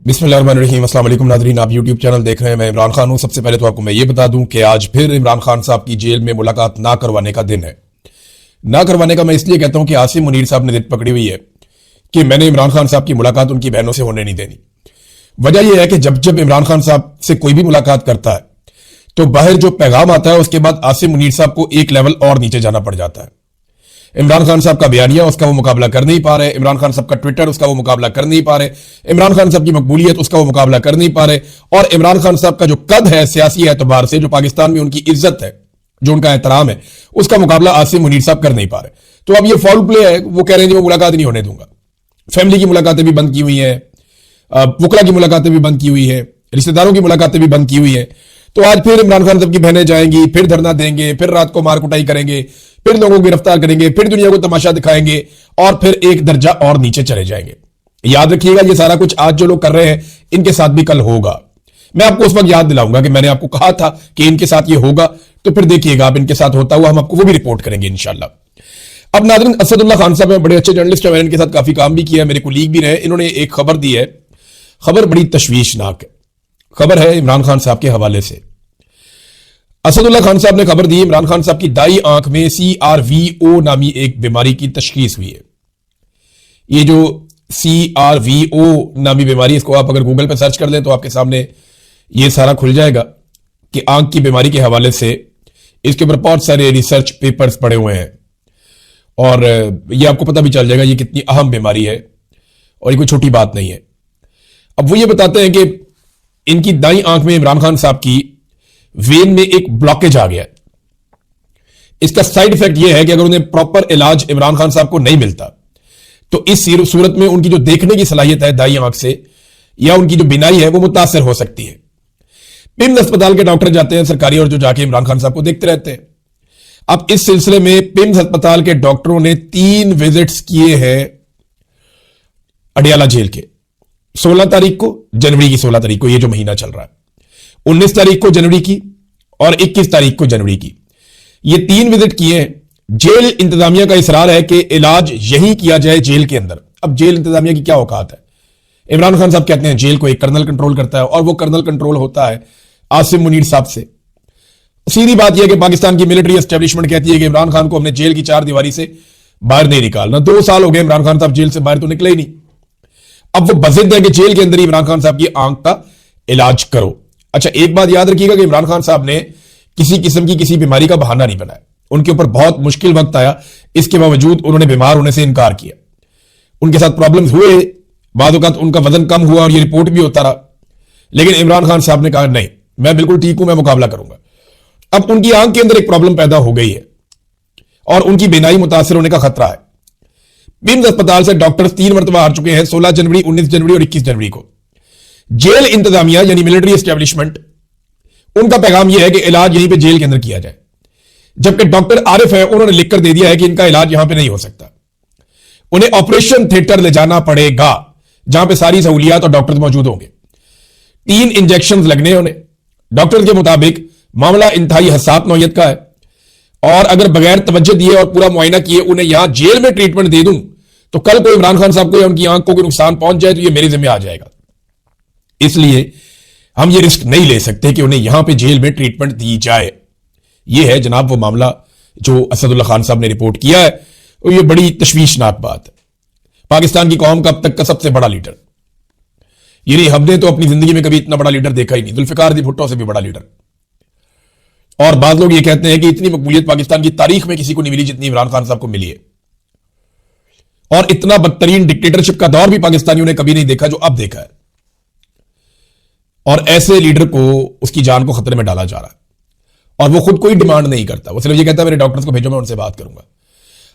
बिस्मिल्लाहिर्रहमानिर्रहीम। अस्सलाम वालेकुम नाज़रीन, आप यूट्यूब चैनल देख रहे हैं। मैं इमरान खान हूं। सबसे पहले तो आपको मैं ये बता दूं कि आज फिर इमरान खान साहब की जेल में मुलाकात ना करवाने का दिन है। ना करवाने का मैं इसलिए कहता हूं कि आसिम मुनीर साहब ने जिद पकड़ी हुई है कि मैंने इमरान खान साहब की मुलाकात उनकी बहनों से होने नहीं देनी। वजह यह है कि जब जब इमरान खान साहब से कोई भी मुलाकात करता है तो बाहर जो पैगाम आता है उसके बाद आसिम मुनीर साहब को एक लेवल और नीचे जाना पड़ जाता है। इमरान खान साहब का बयानिया उसका वो मुकाबला कर नहीं पा रहे, इमरान खान साहब का ट्विटर उसका वो मुकाबला कर नहीं पा रहे, इमरान खान साहब की मकबूलियत उसका वो मुकाबला कर नहीं पा रहे, और इमरान खान साहब का जो कद है सियासी एतबार से, जो पाकिस्तान में उनकी इज्जत है, जो उनका एहतराम है, उसका मुकाबला आसिम मुनीर साहब कर नहीं पा रहे। तो अब ये फाउल प्ले है। वो कह रहे हैं वो मुलाकात नहीं होने दूंगा। फैमिली की मुलाकातें भी बंद की हुई है, वकला की मुलाकातें भी बंद की हुई है, रिश्तेदारों की मुलाकातें भी बंद की हुई है। तो आज फिर इमरान खान साहब की बहनें जाएंगी, फिर धरना देंगे, फिर रात को मार कुटाई करेंगे, फिर लोगों को गिरफ्तार करेंगे, फिर दुनिया को तमाशा दिखाएंगे और फिर एक दर्जा और नीचे चले जाएंगे। याद रखिएगा, ये सारा कुछ आज जो लोग कर रहे हैं इनके साथ भी कल होगा। मैं आपको उस वक्त याद दिलाऊंगा कि मैंने आपको कहा था कि इनके साथ ये होगा, तो फिर देखिएगा आप इनके साथ होता हुआ हम आपको वो भी रिपोर्ट करेंगे इंशाल्लाह। अब नाज़रीन, असदुल्ला खान साहब बड़े अच्छे जर्नलिस्ट हैं, मैंने इनके साथ काफी काम भी किया, मेरे कुलीग भी रहे। इन्होंने एक खबर दी है, खबर बड़ी तशवीशनाक है। खबर है इमरान खान साहब के हवाले से। असदुल्ला खान साहब ने खबर दी, इमरान खान साहब की दाई आंख में CRVO नामी एक बीमारी की तशखीस हुई है। ये जो CRVO नामी बीमारी, इसको आप अगर गूगल पर सर्च कर लें तो आपके सामने ये सारा खुल जाएगा कि आंख की बीमारी के हवाले से इसके ऊपर बहुत सारे रिसर्च पेपर्स पड़े हुए हैं और ये आपको पता भी चल जाएगा ये कितनी अहम बीमारी है और ये कोई छोटी बात नहीं है। अब वो ये बताते हैं कि इनकी दाई आंख में इमरान खान साहब की वेन में एक ब्लॉकेज आ गया। इसका साइड इफेक्ट यह है कि अगर उन्हें प्रॉपर इलाज इमरान खान साहब को नहीं मिलता तो इस सूरत में उनकी जो देखने की सलाहियत है दाई आंख से, या उनकी जो बिनाई है वो मुतासर हो सकती है। पिम्स अस्पताल के डॉक्टर जाते हैं सरकारी और जो जाके इमरान खान साहब को देखते रहते हैं। अब इस सिलसिले में पिम्स अस्पताल के डॉक्टरों ने 3 विजिट्स किए हैं अडियाला जेल के। 16 तारीख को, जनवरी की 16 तारीख को, ये जो महीना चल रहा है, 19 तारीख को जनवरी की और 21 तारीख को जनवरी की, ये 3 विजिट किए हैं। जेल इंतजामिया का इसरार है कि इलाज यहीं किया जाए जेल के अंदर। अब जेल इंतजामिया की क्या औकात है? इमरान खान साहब कहते हैं जेल को एक कर्नल कंट्रोल करता है और वो कर्नल कंट्रोल होता है आसिम मुनीर साहब से। सीधी बात यह कि पाकिस्तान की मिलिट्री एस्टेब्लिशमेंट कहती है कि इमरान खान को हमने जेल की 4 दीवारी से बाहर नहीं निकालना। 2 साल हो गए इमरान खान साहब जेल से बाहर तो निकले ही नहीं। अब वो बजिद है कि जेल के अंदर ही इमरान खान साहब की आंख का इलाज करो। अच्छा, एक बात याद रखिएगा कि इमरान खान साहब ने किसी किस्म की किसी बीमारी का बहाना नहीं बनाया। उनके ऊपर बहुत मुश्किल वक्त आया, इसके बावजूद उन्होंने बीमार होने से इनकार किया। उनके साथ प्रॉब्लम्स हुए, बाद वक्त उनका वजन कम हुआ और ये रिपोर्ट भी होता रहा, लेकिन इमरान खान साहब ने कहा नहीं, मैं बिल्कुल ठीक हूं, मैं मुकाबला करूंगा। अब उनकी आंख के अंदर एक प्रॉब्लम पैदा हो गई है और उनकी बीनाई मुतासर होने का खतरा है। पिम्स अस्पताल से डॉक्टर्स 3 मरतबा हार चुके हैं, 16 जनवरी, 19 जनवरी और 21 जनवरी को। जेल इंतजामिया यानी मिलिट्री एस्टेब्लिशमेंट, उनका पैगाम यह है कि इलाज यहीं पे जेल के अंदर किया जाए, जबकि डॉक्टर आरिफ है उन्होंने लिखकर दे दिया है कि इनका इलाज यहां पे नहीं हो सकता, उन्हें ऑपरेशन थिएटर ले जाना पड़ेगा जहां पे सारी सहूलियात और डॉक्टर मौजूद होंगे। 3 इंजेक्शन लगने उन्हें। डॉक्टर के मुताबिक मामला इंतहाई हसास नौयत का है और अगर बगैर तवज्जो दिए और पूरा मुआयना किए उन्हें यहां जेल में ट्रीटमेंट दे दूं तो कल को इमरान खान साहब को या उनकी आंख को कोई नुकसान पहुंच जाए तो यह मेरे जिम्मे आ जाएगा। इसलिए हम ये रिस्क नहीं ले सकते कि उन्हें यहां पे जेल में ट्रीटमेंट दी जाए। ये है जनाब वो मामला जो असदुल्ला खान साहब ने रिपोर्ट किया है और ये बड़ी तशवीशनाक बात है। पाकिस्तान की कौम का अब तक का सबसे बड़ा लीडर, यानी हमने तो अपनी जिंदगी में कभी इतना बड़ा लीडर देखा ही नहीं, जुल्फिकार दी भुट्टो से भी बड़ा लीडर। और बाद लोग ये कहते हैं कि इतनी मकबूलियत पाकिस्तान की तारीख में किसी को नहीं मिली जितनी इमरान खान साहब को मिली है, और इतना बदतरीन डिक्टेटरशिप का दौर भी पाकिस्तानियों ने कभी नहीं देखा जो अब देखा है। और ऐसे लीडर को उसकी जान को खतरे में डाला जा रहा है और वो खुद कोई डिमांड नहीं करता, वो सिर्फ ये कहता है मेरे डॉक्टर्स को भेजो, मैं उनसे बात करूंगा।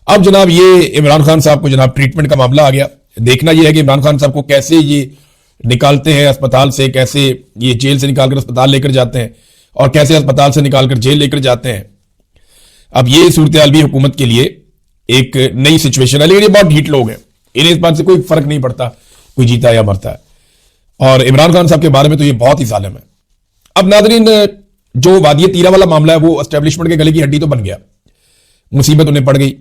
अब जनाब ये इमरान खान साहब को जनाब ट्रीटमेंट का मामला आ गया। देखना यह है कि इमरान खान साहब को कैसे ये निकालते हैं अस्पताल से, कैसे ये जेल से निकालकर अस्पताल लेकर जाते हैं और कैसे अस्पताल से निकालकर जेल लेकर जाते हैं। अब ये सूरत हाल भी हुकूमत के लिए एक नई सिचुएशन है, लेकिन ये बहुत ढीठ लोग हैं, इन्हें इस बात से कोई फर्क नहीं पड़ता कोई जीता या मरता है। और इमरान खान साहब के बारे में तो ये बहुत ही जालिम है। अब नाज़रीन, जो वादिया तीरा वाला मामला है वो एस्टेब्लिशमेंट के गले की हड्डी तो बन गया, मुसीबत उन्हें पड़ गई।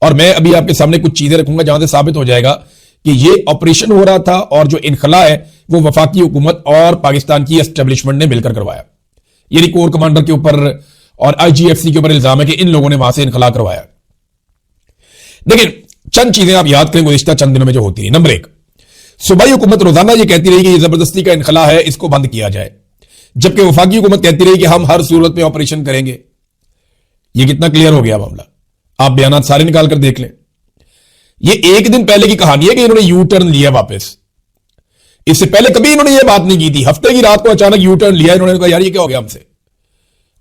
और मैं अभी आपके सामने कुछ चीजें रखूंगा जहां से साबित हो जाएगा कि ये ऑपरेशन हो रहा था और जो इनखला है वो वफाकी हुकूमत और पाकिस्तान की एस्टेब्लिशमेंट ने मिलकर करवाया। यानी कोर कमांडर के ऊपर और आईजीएफसी के ऊपर इल्जाम है कि इन लोगों ने वहां से इनखला करवाया। देखिए, चंद चीजें आप याद करें गुज़िश्ता चंद दिनों में जो होती रही। नंबर 1, सूबाई हुकूमत रोजाना ये कहती रही कि ये जबरदस्ती का इनखला है, इसको बंद किया जाए, जबकि वफाकी हुकूमत कहती रही कि हम हर सूरत में ऑपरेशन करेंगे। ये कितना क्लियर हो गया मामला, आप बयान सारे निकाल कर देख लें। ये एक दिन पहले की कहानी है कि इन्होंने यू टर्न लिया वापस। इससे पहले कभी इन्होंने ये बात नहीं की थी। हफ्ते की रात को अचानक यू टर्न लिया इन्होंने, कहा यार ये क्या हो गया हमसे,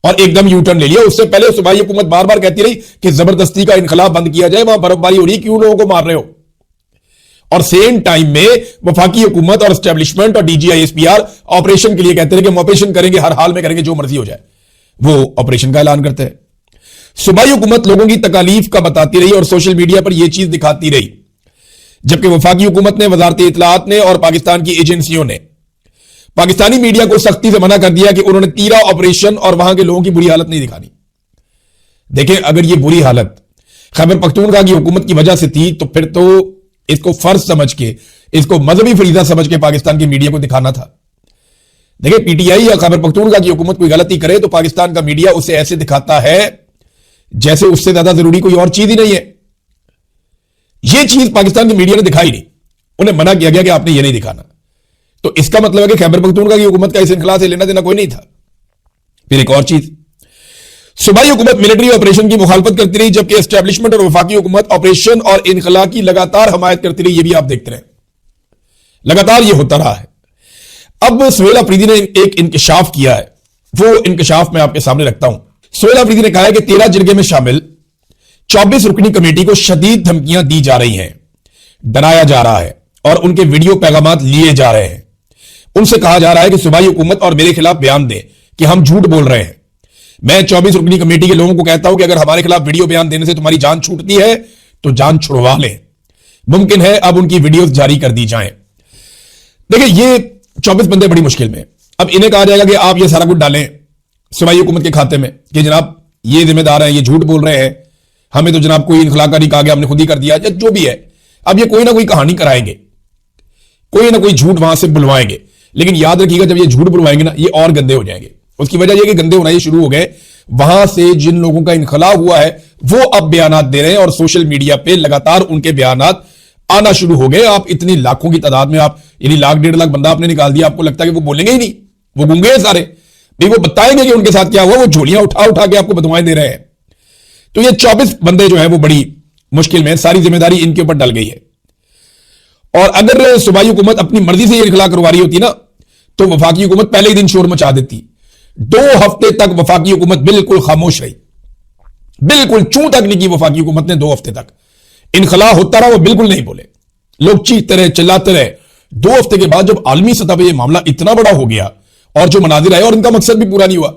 और एकदम यू टर्न ले लिया। उससे पहले सूबाई हुकूमत बार बार कहती रही कि जबरदस्ती का इनखला बंद किया जाए, वहां बर्फबारी हो रही, क्यों लोगों को मार रहे हो। और सेम टाइम में वफाकी हुकूमत और एस्टेब्लिशमेंट और डीजीआईएसपीआर ऑपरेशन के लिए कहते हैं कि हम ऑपरेशन करेंगे, हर हाल में करेंगे, जो मर्जी हो जाए। वो ऑपरेशन का ऐलान करते हैं। सूबाई हुकूमत लोगों की तकालीफ का बताती रही और सोशल मीडिया पर यह चीज दिखाती रही, जबकि वफाकी हुकूमत ने, वजारत इत्तलाआत ने और पाकिस्तान की एजेंसियों ने पाकिस्तानी मीडिया को सख्ती से मना कर दिया कि उन्होंने तीरा ऑपरेशन और वहां के लोगों की बुरी हालत नहीं दिखानी। देखें, अगर ये बुरी हालत खैबर पख्तूनख्वा की हुकूमत की वजह से थी तो फिर तो इसको फर्ज समझ के, इसको मजहबी फरीजा समझ के पाकिस्तान की मीडिया को दिखाना था। देखिए, पीटीआई या खैबर पख्तूनख्वा की हुकूमत कोई गलती करे तो पाकिस्तान का मीडिया उसे ऐसे दिखाता है जैसे उससे ज्यादा जरूरी कोई और चीज ही नहीं है। यह चीज पाकिस्तान की मीडिया ने दिखाई नहीं, उन्हें मना किया गया कि आपने यह नहीं दिखाना। तो इसका मतलब है कि खैबर पख्तूनख्वा की हुकूमत का इस इनखला से लेना देना कोई नहीं था। फिर एक और चीज, सूबाई हुकूमत मिलिट्री ऑपरेशन की मुखालफत करती रही, जबकि एस्टेब्लिशमेंट और वफाकी हुकूमत ऑपरेशन और इनखला की लगातार हमायत करती रही। यह भी आप देखते रहे, लगातार यह होता रहा है। अब सुहेल अफरीदी ने एक इंकशाफ किया है, वो इंकशाफ मैं आपके सामने रखता हूं। सुहेल अफरीदी ने कहा है कि 13 जिरगे में शामिल 24 रुकनी कमेटी को शदीद धमकियां दी जा रही हैं, डराया जा रहा है और उनके वीडियो पैगामात लिए जा रहे हैं। उनसे कहा जा रहा है कि सूबाई हुकूमत और मेरे खिलाफ बयान दें कि हम झूठ बोल रहे हैं। मैं 24 रुकनी कमेटी के लोगों को कहता हूं कि अगर हमारे खिलाफ वीडियो बयान देने से तुम्हारी जान छूटती है तो जान छुड़वा लें। मुमकिन है अब उनकी वीडियोस जारी कर दी जाएं। देखिए, ये 24 बंदे बड़ी मुश्किल में। अब इन्हें कहा जाएगा कि आप ये सारा कुछ डालें सूबाई हुकूमत के खाते में कि जनाब ये जिम्मेदार हैं, ये झूठ बोल रहे हैं, हमें तो जनाब कोई इनखला का नहीं कहा गया, हमने खुद ही कर दिया, जो भी है। अब ये कोई ना कोई कहानी कराएंगे, कोई ना कोई झूठ वहां से बुलवाएंगे। लेकिन याद रखिएगा, जब ये झूठ बुलवाएंगे ना, ये और गंदे हो जाएंगे। उसकी वजह यह कि गंदे होना ये शुरू हो गए, वहां से जिन लोगों का इनखला हुआ है वो अब बयानात दे रहे हैं और सोशल मीडिया पे लगातार उनके बयानात आना शुरू हो गए। आप इतनी लाखों की तादाद में, आप यानी लाख 1.5 लाख बंदा आपने निकाल दिया, आपको लगता है कि वो बोलेंगे ही नहीं, वो गूंगे हैं सारे भाई, वो बताएंगे कि उनके साथ क्या हुआ, वो झोलियां उठा उठा के आपको बदवाएं दे रहे हैं। तो ये 24 बंदे जो है वो बड़ी मुश्किल में, सारी जिम्मेदारी इनके ऊपर डल गई है। और अगर सूबाई हुकूमत अपनी मर्जी से इनखला करवा रही होती ना, तो वफाकी हुकूमत पहले ही दिन शोर मचा देती। 2 हफ्ते तक वफाकी हुकूमत बिल्कुल खामोश रही, बिल्कुल चूं तक नहीं की वफाकी हुकूमत ने। 2 हफ्ते तक इनखला होता रहा, वो बिल्कुल नहीं बोले, लोग चीखते रहे, चिल्लाते रहे। 2 हफ्ते के बाद जब आलमी सतह पर यह मामला इतना बड़ा हो गया और जो मनाजिर आए, और इनका मकसद भी पूरा नहीं हुआ।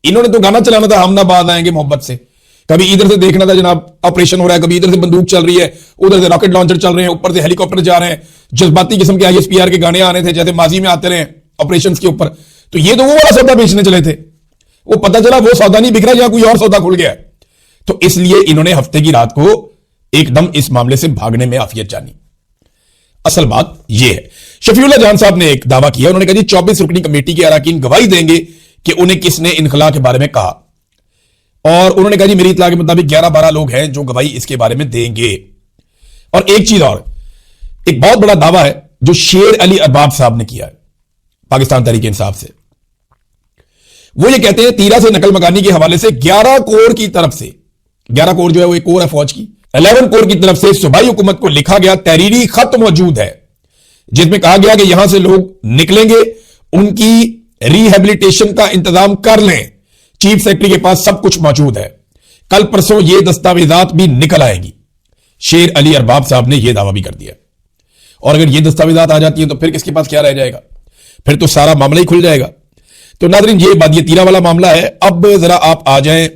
इन्होंने तो गाना चलाना था, हम ना बाद आएंगे मोहब्बत से। कभी इधर से देखना था जनाब ऑपरेशन हो रहा है, कभी इधर से बंदूक चल रही है, उधर से रॉकेट लॉन्चर चल रहे हैं, ऊपर से हेलीकॉप्टर जा रहे हैं, जज्बाती किस्म के आईएसपीआर के गाने आने थे जैसे माजी में आते रहे ऑपरेशन के ऊपर। तो ये तो वो वाला सौदा बेचने चले थे, वो पता चला वो सौदा नहीं बिक रहा, यहां कोई और सौदा खुल गया। तो इसलिए इन्होंने हफ्ते की रात को एकदम इस मामले से भागने में आफियत जानी। असल बात यह है, शफीउल्लाह जान साहब ने एक दावा किया, उन्होंने कहा जी 24 रुकनी कमेटी के अरकान गवाही देंगे कि उन्हें किसने इनखला के बारे में कहा। और उन्होंने कहा जी मेरी इत्तला के मुताबिक 11-12 लोग हैं जो गवाही इसके बारे में देंगे। और एक चीज और, एक बहुत बड़ा दावा है जो शेर अली अरबाब साहब ने किया है पाकिस्तान तहरीक इंसाफ से। वो ये कहते हैं तीरा से नकल मकानी के हवाले से 11 कोर की तरफ से, 11 कोर जो है वो एक कोर है फौज की, 11 कोर की तरफ से सूबाई हुकूमत को लिखा गया तहरीरी खत मौजूद है, जिसमें कहा गया कि यहां से लोग निकलेंगे, उनकी रिहेबिलिटेशन का इंतजाम कर लें, चीफ सेक्रेटरी के पास सब कुछ मौजूद है, कल परसों ये दस्तावेजात भी निकल आएंगी। शेर अली अरबाब साहब ने यह दावा भी कर दिया। और अगर ये दस्तावेजात आ जाती हैं तो फिर किसके पास क्या रह जाएगा, फिर तो सारा मामला ही खुल जाएगा। तो नाज़रीन ये बात, ये तीरा वाला मामला है। अब जरा आप आ जाएं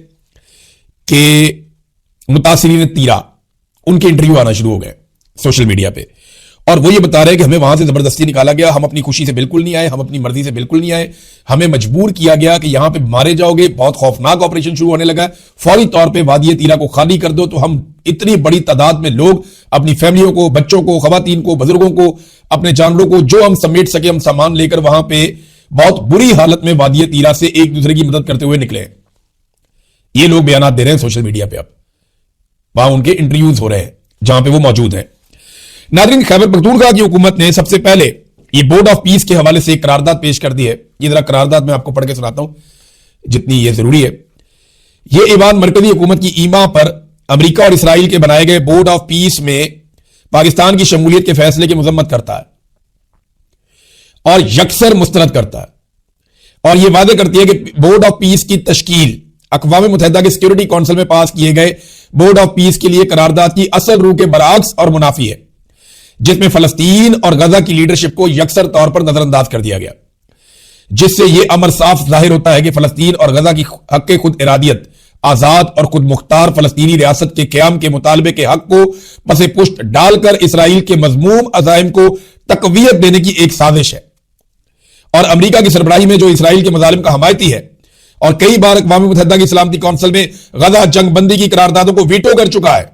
कि मुतासिरीन तीरा, उनके इंटरव्यू आना शुरू हो गए सोशल मीडिया पे, और वो ये बता रहे हैं कि हमें वहां से जबरदस्ती निकाला गया, हम अपनी खुशी से बिल्कुल नहीं आए, हम अपनी मर्जी से बिल्कुल नहीं आए, हमें मजबूर किया गया कि यहां पे मारे जाओगे, बहुत खौफनाक ऑपरेशन शुरू होने लगा, फौरी तौर पे वादी तीरा को खाली कर दो। तो हम इतनी बड़ी तादाद में लोग अपनी फैमिलियों को, बच्चों को, खवातीन को, बुजुर्गों को, अपने जानवरों को जो हम समेट सके हम सामान लेकर वहां पे बहुत बुरी हालत में वादिय तीरा से एक दूसरे की मदद करते हुए निकले हैं। ये लोग बयान दे रहे हैं सोशल मीडिया पे, अब वहां उनके इंटरव्यूज हो रहे हैं जहां पे वो मौजूद हैं। नाज़रीन, खैबर पख्तूनख्वा की हुकूमत ने सबसे पहले ये बोर्ड ऑफ पीस के हवाले से एक करारदाद पेश कर दी है। ये जरा करारदाद मैं आपको पढ़ के सुनाता हूं जितनी ये जरूरी है। ये ईवान मरकजी हुकूमत की ईमा पर अमेरिका और इसराइल के बनाए गए बोर्ड ऑफ पीस में पाकिस्तान की शमूलियत के फैसले की मजम्मत करता है और यकसर मुस्तरद करता है, और यह वादे करती है कि बोर्ड ऑफ पीस की तश्कील अक़वाम मुत्तहिदा के सिक्योरिटी काउंसिल में पास किए गए बोर्ड ऑफ पीस के लिए करारदाद की असल रूह के बरअक्स और मुनाफी है, जिसमें फलस्तीन और गजा की लीडरशिप को यकसर तौर पर नजरअंदाज कर दिया गया, जिससे यह अमर साफ जाहिर होता है कि फलस्तीन और गजा की हक खुद इरादियत, आजाद और खुद मुख्तार फलस्तीनी रियासत के क्याम के मुतालबे के हक को पसे पुष्ट डालकर इसराइल के मजमूम अज़ाइम को तकवीयत देने की एक साजिश है। और अमेरिका की सरबराही में जो इसराइल के मजालिम का हमायती है और कई बार अक़वाम मुत्तहिदा की सलामती काउंसिल में गजा जंगबंदी की करारदादों को वीटो कर चुका है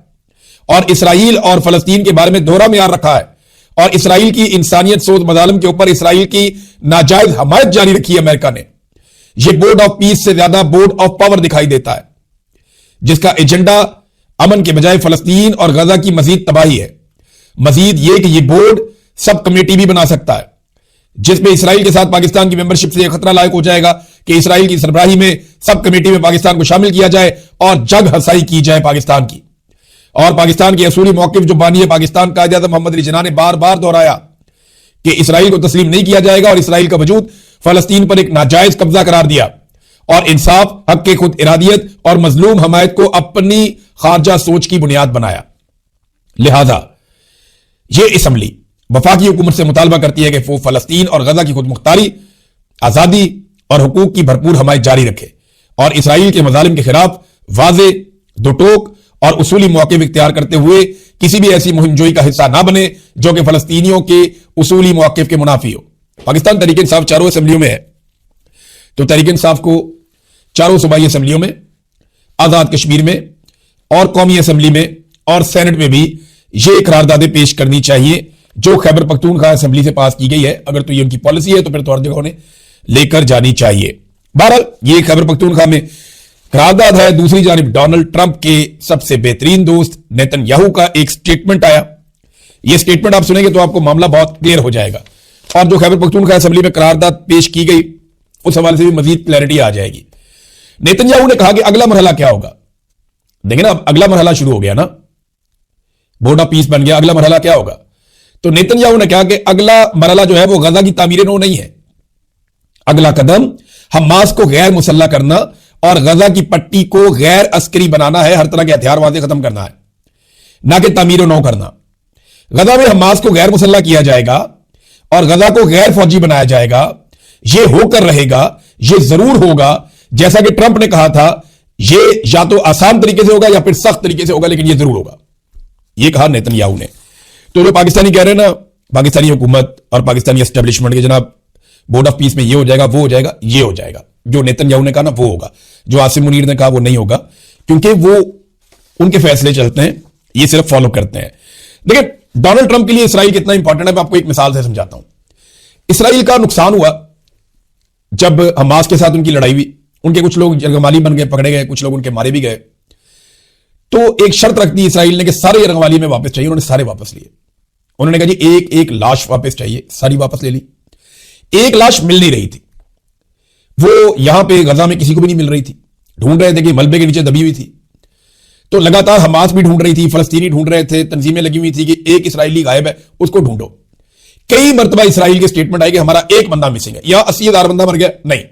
और इसराइल और फलस्तीन के बारे में दोहरा मियार रखा है और इसराइल की इंसानियत सोच मजालिम के ऊपर इसराइल की नाजायज हमायत जारी रखी है अमेरिका ने। यह बोर्ड ऑफ पीस से ज्यादा बोर्ड ऑफ पावर दिखाई देता है, जिसका एजेंडा अमन के बजाय फलस्तीन और गजा की मजीद तबाही है। मजीद यह कि यह बोर्ड सब कमेटी भी बना सकता है, जिसमें इसराइल के साथ पाकिस्तान की मेंबरशिप से यह खतरा लायक हो जाएगा कि इसराइल की सरबराही में सब कमेटी में पाकिस्तान को शामिल किया जाए और जग हसाई की जाए पाकिस्तान की। और पाकिस्तान के असूली मौकिफ जो बानी है पाकिस्तान कायदे आज़म मोहम्मद अली जिन्ना ने बार बार दोहराया कि इसराइल को तस्लीम नहीं किया जाएगा और इसराइल का वजूद फलस्तीन पर एक नाजायज कब्जा करार दिया और इंसाफ, हक के खुद इरादियत और मजलूम हमायत को अपनी खारजा सोच की बुनियाद बनाया। लिहाजा यह असम्बली वफाकी हुकूमत से मुतालबा करती है कि वो फलस्तीन और गजा की खुद मुख्तारी, आजादी और हुकूक की भरपूर हमायत जारी रखे और इसराइल के मजालिम के खिलाफ वाजे, दुटोक और उसूली मौक़िफ़ इख्तियार करते हुए किसी भी ऐसी मुहिमजोई का हिस्सा ना बने जो कि फलस्तीनियों के उसूली मौक़िफ़ के मुनाफी हो। पाकिस्तान तहरीक इंसाफ चारों असम्बलियों में है, तो तहरीक इंसाफ को चारों सूबाई असम्बलियों में, आजाद कश्मीर में और कौमी असम्बली में और सेनेट में भी ये करारदादें पेश करनी चाहिए जो खैबर पख्तूनख्वा असम्बली से पास की गई है। अगर तो ये उनकी पॉलिसी है तो फिर तो हर जगह उन्हें लेकर जानी चाहिए। बहरहाल ये खैबर पख्तूनख्वा में करारदाद है। दूसरी जानिब डोनाल्ड ट्रंप के सबसे बेहतरीन दोस्त नेतन्याहू का एक स्टेटमेंट आया। यह स्टेटमेंट आप सुनेंगे तो आपको मामला बहुत क्लियर हो जाएगा और जो खैबर पख्तूनख्वा असम्बली में करारदाद पेश की गई उस हवाले से भी मजीद क्लैरिटी आ जाएगी। नेतन्याहू ने कहा कि अगला मरहला क्या होगा। देखिए ना, अब अगला मरहला शुरू हो गया ना, बोर्ड ऑफ पीस बन गया, अगला मरहला क्या होगा। तो नेतन्याहू ने कहा कि अगला मरहला जो है वो गजा की तामीर नो नहीं है। अगला कदम हमास को गैर मुसल्ला करना और गजा की पट्टी को गैर अस्करी बनाना है, हर तरह के हथियारबाजी खत्म करना है, ना कि तामीर नो करना। गजा में हमास को गैर मुसल्ला किया जाएगा और गजा को गैर फौजी बनाया जाएगा। यह होकर रहेगा, यह जरूर होगा, जैसा कि ट्रंप ने कहा था, यह या तो आसान तरीके से होगा या फिर सख्त तरीके से होगा, लेकिन यह जरूर होगा। यह कहा नेतन्याहू ने। तो जो पाकिस्तानी कह रहे हैं ना, पाकिस्तानी हुकूमत और पाकिस्तानी एस्टेब्लिशमेंट के जनाब बोर्ड ऑफ पीस में यह हो जाएगा, वो हो जाएगा, यह हो जाएगा, जो नेतन्याहू ने कहा ना वो होगा, जो आसिम मुनीर ने कहा वो नहीं होगा, क्योंकि वो उनके फैसले चलते हैं, ये सिर्फ फॉलो करते हैं। देखिए डोनाल्ड ट्रंप के लिए इसराइल कितना इंपॉर्टेंट है, मैं आपको एक मिसाल से समझाता हूं। इसराइल का नुकसान हुआ जब हमास के साथ उनकी लड़ाई हुई, उनके कुछ लोग यरगमाली बन गए, पकड़े गए, कुछ लोग उनके मारे भी गए। तो एक शर्त रख दी इसराइल ने कि सारे यरगमाली में वापस चाहिए। उन्होंने सारे वापस लिए। उन्होंने कहा जी एक एक लाश वापस चाहिए, सारी वापस ले ली। एक लाश मिल नहीं रही थी, वो यहां पे गजा में किसी को भी नहीं मिल रही थी, ढूंढ रहे थे कि मलबे के नीचे दबी हुई थी। तो लगातार हमास भी ढूंढ रही थी, फलस्तीनी ढूंढ रहे थे, तंजीमें लगी हुई थी कि एक इसराइली गायब है, उसको ढूंढो। कई मरतबा इसराइल के स्टेटमेंट आए कि हमारा एक बंदा मिसिंग है, या 80,000 बंदा मर गया, नहीं,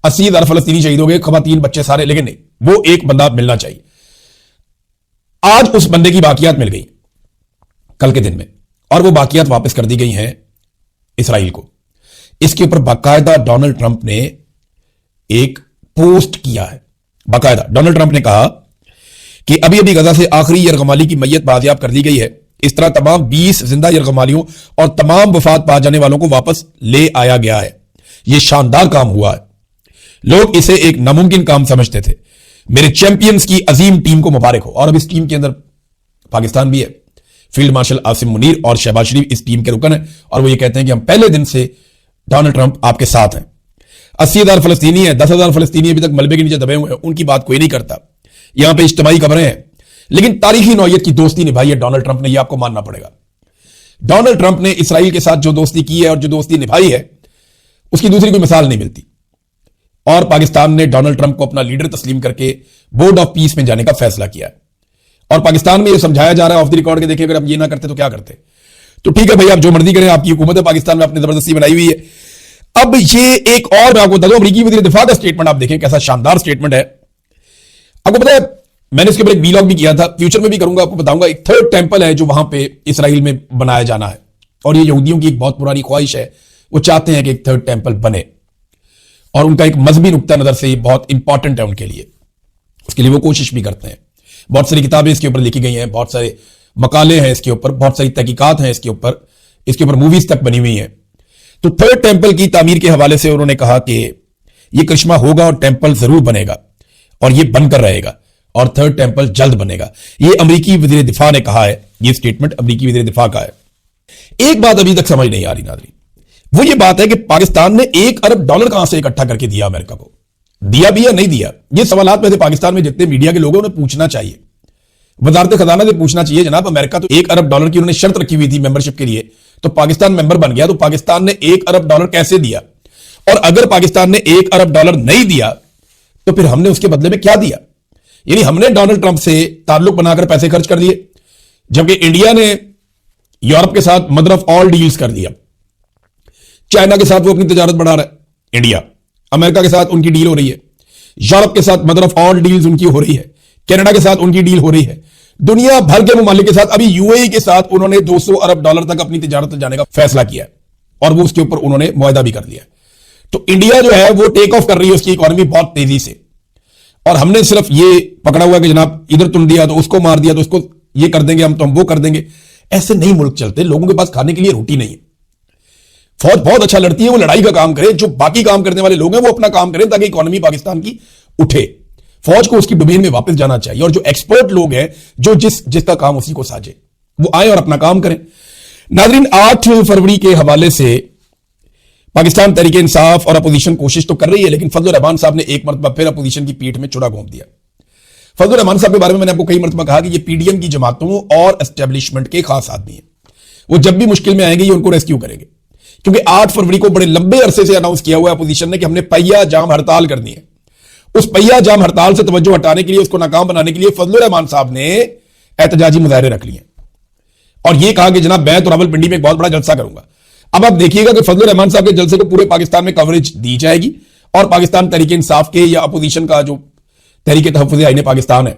80,000 फलस्तीनी शहीद हो गए, खवातीन बच्चे सारे, लेकिन नहीं, वो एक बंदा मिलना चाहिए। आज उस बंदे की बाकियात मिल गई कल के दिन में, और वो बाकियात वापस कर दी गई हैं इसराइल को। इसके ऊपर बाकायदा डोनाल्ड ट्रंप ने एक पोस्ट किया है। बाकायदा डोनाल्ड ट्रंप ने कहा कि अभी अभी गजा से आखिरी यरगमाली की मैयत बाजियाब कर दी गई है। इस तरह तमाम 20 जिंदा यरगमालियों और तमाम वफात पा जाने वालों को वापस ले आया गया है। यह शानदार काम हुआ है। लोग इसे एक नामुमकिन काम समझते थे, मेरे चैंपियंस की अजीम टीम को मुबारक हो। और अब इस टीम के अंदर पाकिस्तान भी है। फील्ड मार्शल आसिम मुनीर और शहबाज शरीफ इस टीम के रुकन है और वो ये कहते हैं कि हम पहले दिन से डोनाल्ड ट्रंप आपके साथ हैं। 80,000 फलस्तीनी है, 10,000 फलस्तीनी अभी तक मलबे के नीचे दबे हुए हैं, उनकी बात कोई नहीं करता। यहां पे इज्तिमाई खबरें हैं, लेकिन तारीखी नौयत की दोस्ती निभाई है डोनाल्ड ट्रंप ने, यह आपको मानना पड़ेगा। डोनाल्ड ट्रंप ने इसराइल के साथ जो दोस्ती की है और जो दोस्ती निभाई है, उसकी दूसरी कोई मिसाल नहीं मिलती। और पाकिस्तान ने डोनाल्ड ट्रंप को अपना लीडर तस्लीम करके बोर्ड ऑफ पीस में जाने का फैसला किया है। और पाकिस्तान में यह समझाया जा रहा है ऑफ द रिकॉर्ड के, देखिए अगर आप ये ना करते तो क्या करते। तो ठीक है भाई, आप जो मर्जी करें, आपकी हुकूमत है पाकिस्तान में, आपने जबरदस्ती बनाई हुई है। अब ये एक और मैं आपको बता दूं, अमरीकी वज़ीर दिफा का स्टेटमेंट आप देखें, कैसा शानदार स्टेटमेंट है। आपको पता है, मैंने इसके ऊपर एक वीलॉग भी किया था, फ्यूचर में भी करूंगा, आपको बताऊंगा। एक थर्ड टेंपल है जो वहां पे इसराइल में बनाया जाना है, और ये यहूदियों की एक बहुत पुरानी ख्वाहिश है। वो चाहते हैं कि एक थर्ड टेंपल बने, और उनका एक मजहबी नुक्ता नजर से बहुत इंपॉर्टेंट है उनके लिए। उसके लिए वो कोशिश भी करते हैं। बहुत सारी किताबें इसके ऊपर लिखी गई हैं, बहुत सारे मकाले हैं इसके ऊपर, बहुत सारी तहकीकात हैं इसके ऊपर मूवीज तक बनी हुई हैं। तो थर्ड टेंपल की तामीर के हवाले से उन्होंने कहा कि यह करिश्मा होगा और टेंपल जरूर बनेगा, और यह बनकर रहेगा, और थर्ड टेंपल जल्द बनेगा। यह अमरीकी वज़ीर दिफा ने कहा है, यह स्टेटमेंट अमरीकी वज़ीर दिफा का है। एक बात अभी तक समझ नहीं आ रही नाज़रीन, वो ये बात है कि पाकिस्तान ने $1 अरब कहां से इकट्ठा करके दिया अमेरिका को, दिया भी या नहीं दिया। ये सवालात में से पाकिस्तान में जितने मीडिया के लोग हैं उन्हें पूछना चाहिए, वजारत खजाना से पूछना चाहिए। जनाब, अमेरिका तो $1 अरब की उन्होंने शर्त रखी हुई थी मेंबरशिप के लिए, तो पाकिस्तान मेंबर बन गया, तो पाकिस्तान ने $1 अरब कैसे दिया? और अगर पाकिस्तान ने $1 अरब नहीं दिया तो फिर हमने उसके बदले में क्या दिया? यानी हमने डोनाल्ड ट्रंप से ताल्लुक बनाकर पैसे खर्च कर दिए, जबकि इंडिया ने यूरोप के साथ मदर ऑफ ऑल डील्स कर दिया। चाइना के साथ वो अपनी तजारत बढ़ा रहा है इंडिया, अमेरिका के साथ उनकी डील हो रही है, यूरोप के साथ मदर ऑफ ऑल डील्स उनकी हो रही है, कनाडा के साथ उनकी डील हो रही है, दुनिया भर के ममालिक के साथ, अभी यूएई के साथ उन्होंने $200 अरब तक अपनी तिजारत जाने का फैसला किया है, और वो उसके ऊपर उन्होंने मुआहदा भी कर लिया। तो इंडिया जो है वो टेक ऑफ कर रही है, उसकी इकोनॉमी बहुत तेजी से, और हमने सिर्फ ये पकड़ा हुआ कि जनाब इधर तुम दिया तो उसको मार दिया, तो उसको ये कर देंगे हम, तो हम वो कर देंगे। ऐसे नहीं मुल्क चलते, लोगों के पास खाने के लिए रोटी नहीं है। फौज बहुत अच्छा लड़ती है, वो लड़ाई का काम करे, जो बाकी काम करने वाले लोग हैं वो अपना काम करें, ताकि इकोनॉमी पाकिस्तान की उठे। फौज को उसकी डोमेन में वापस जाना चाहिए, और जो एक्सपर्ट लोग हैं, जो जिसका काम उसी को साझे, वो आए और अपना काम करें। नाज़रीन, 8 फरवरी के हवाले से पाकिस्तान तहरीक इंसाफ और अपोजिशन कोशिश तो कर रही है, लेकिन फजल रहमान साहब ने एक मरतबा फिर अपोजिशन की पीठ में चुड़ा घोंप दिया। फजल रहमान साहब के बारे में मैंने आपको कई मरतबा कहा कि ये पीडीएम की जमातों और एस्टेब्लिशमेंट के खास आदमी हैं। वो जब भी मुश्किल में आएंगे ये उनको रेस्क्यू करेंगे, क्योंकि 8 फरवरी को बड़े लंबे अरसे से अनाउंस किया हुआ है अपोजिशन ने कि हमने पहिया जाम हड़ताल करनी है। उस पहिया जाम हड़ताल से तवज्जो हटाने के लिए, उसको नाकाम बनाने के लिए फजल रहमान साहब ने एहतजाजी मुजाहरे रख लिए, और यह कहा कि जनाब मैं तो रावलपिंडी में एक बहुत बड़ा जलसा करूंगा। अब आप देखिएगा कि फजल रहमान साहब के जलसे को पूरे पाकिस्तान में कवरेज दी जाएगी, और पाकिस्तान तहरीक इंसाफ के या अपोजिशन का जो तहरीक तहफ़्फ़ुज़ आईन पाकिस्तान है,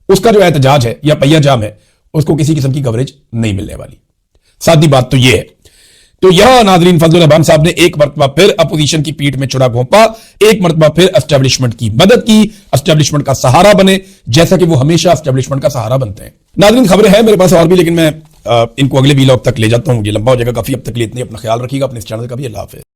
उसका जो एहतजाज है या पहिया जाम है, उसको किसी किस्म की कवरेज नहीं मिलने वाली। सादी बात तो यह है। तो यहां नाज़रीन फजल रहमान साहब ने एक मरतबा फिर अपोजिशन की पीठ में चुड़ा घोंपा, एक मरतबा फिर एस्टेब्लिशमेंट की मदद की, एस्टेब्लिशमेंट का सहारा बने, जैसा कि वो हमेशा एस्टेब्लिशमेंट का सहारा बनते हैं। नाज़रीन, खबरें हैं मेरे पास और भी, लेकिन मैं इनको अगले वीलॉग तक ले जाता हूं, ये लंबा हो जाएगा काफी। अब तक के लिए इतनी, अपना ख्याल रखिएगा, अपने इस चैनल का भी। अल्लाह हाफ़िज़।